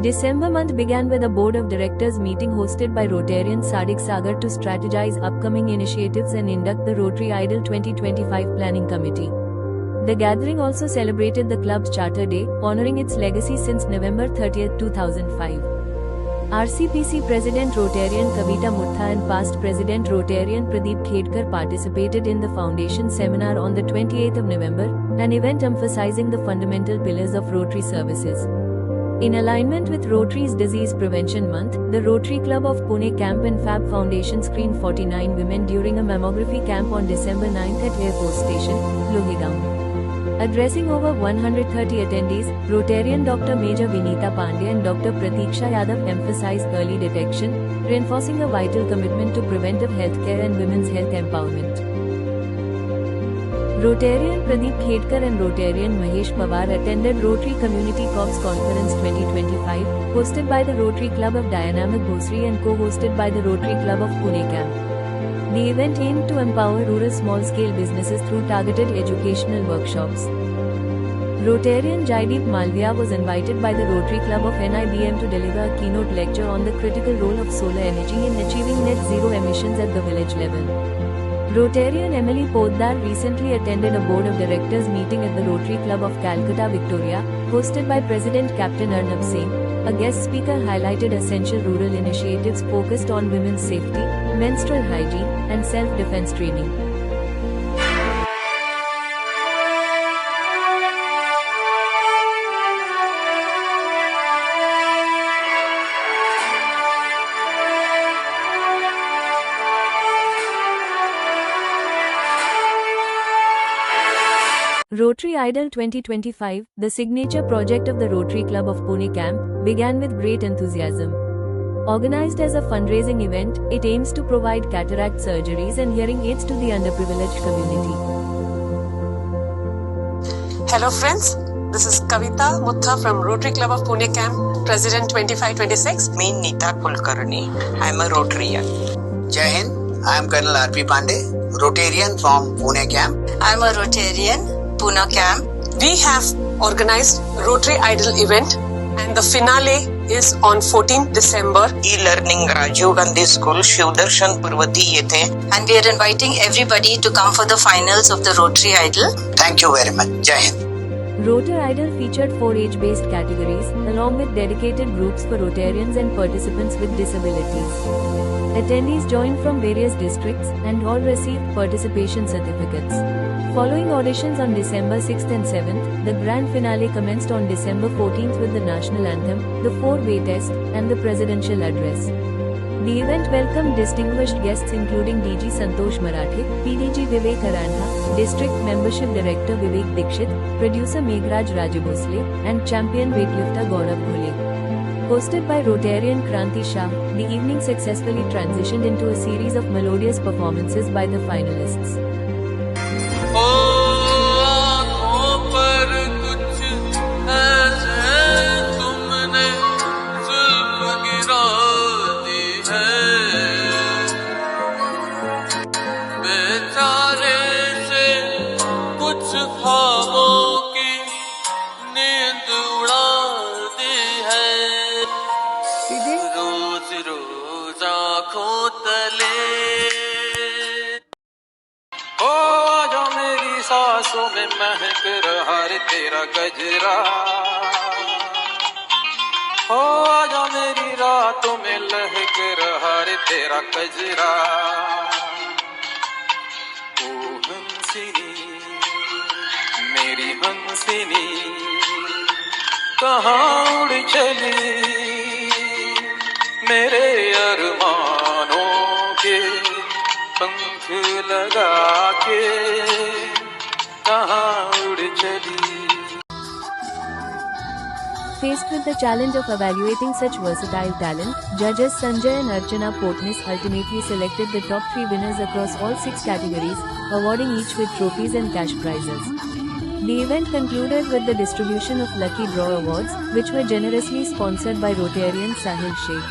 December month began with a board of directors meeting hosted by Rotarian Sadiq Sagar to strategize upcoming initiatives and induct the Rotary Idol 2025 Planning Committee. The gathering also celebrated the club's Charter Day, honoring its legacy since November 30, 2005. RCPC President Rotarian Kavita Mutha and past President Rotarian Pradeep Khedkar participated in the foundation seminar on the 28th of November, an event emphasizing the fundamental pillars of Rotary services. In alignment with Rotary's Disease Prevention Month, the Rotary Club of Pune Camp and Fab Foundation screened 49 women during a mammography camp on December 9 at Air Force Station, Lohigaon. Addressing over 130 attendees, Rotarian Dr. Major Vinita Pandey and Dr. Pratiksha Yadav emphasized early detection, reinforcing a vital commitment to preventive healthcare and women's health empowerment. Rotarian Pradeep Khedkar and Rotarian Mahesh Pawar attended Rotary Community Corps Conference 2025, hosted by the Rotary Club of Dynamic Bhosri and co-hosted by the Rotary Club of Pune Camp. The event aimed to empower rural small-scale businesses through targeted educational workshops. Rotarian Jaideep Malviya was invited by the Rotary Club of NIBM to deliver a keynote lecture on the critical role of solar energy in achieving net zero emissions at the village level. Rotarian Emily Poddar recently attended a board of directors meeting at the Rotary Club of Calcutta, Victoria, hosted by President Captain Arnab Singh. A guest speaker highlighted essential rural initiatives focused on women's safety, menstrual hygiene, and self-defense training. Rotary Idol 2025, the signature project of the Rotary Club of Pune Camp, began with great enthusiasm. Organized as a fundraising event, it aims to provide cataract surgeries and hearing aids to the underprivileged community. Hello friends, this is Kavita Mutha from Rotary Club of Pune Camp, President 2526. Me Neeta Kulkarni. I am a Rotarian. Jai Hind, I am Colonel R.P. Pandey, Rotarian from Pune Camp. I am a Rotarian, Pune Camp. We have organized Rotary Idol event and the finale is on 14th December. E-learning Rajiv Gandhi School, Shivdarshan Parvati yethe. And we are inviting everybody to come for the finals of the Rotary Idol. Thank you very much. Jai Hind. Rotary Idol featured 4 age-based categories, along with dedicated groups for Rotarians and participants with disabilities. Attendees joined from various districts and all received participation certificates. Following auditions on December 6th and 7th, the grand finale commenced on December 14th with the national anthem, the 4-way test, and the presidential address. The event welcomed distinguished guests including DG Santosh Marathe, PDG Vivek Arandha, District Membership Director Vivek Dikshit, Producer Meghraj Rajabhosle, and Champion Weightlifter Gaurav Ghole. Hosted by Rotarian Kranti Shah, the evening successfully transitioned into a series of melodious performances by the finalists. सांसों में महक रहा रे तेरा गजरा, हो आजा मेरी रातों में लहक रहा रे तेरा गजरा। ओ हंसिनी मेरी हंसिनी कहाँ उड़ चली, मेरे अरमानों के पंख लगा के Faced with the challenge of evaluating such versatile talent, judges Sanjay and Archana Potnis ultimately selected the top 3 winners across all 6 categories, awarding each with trophies and cash prizes. The event concluded with the distribution of Lucky Draw Awards, which were generously sponsored by Rotarian Sahil Sheikh.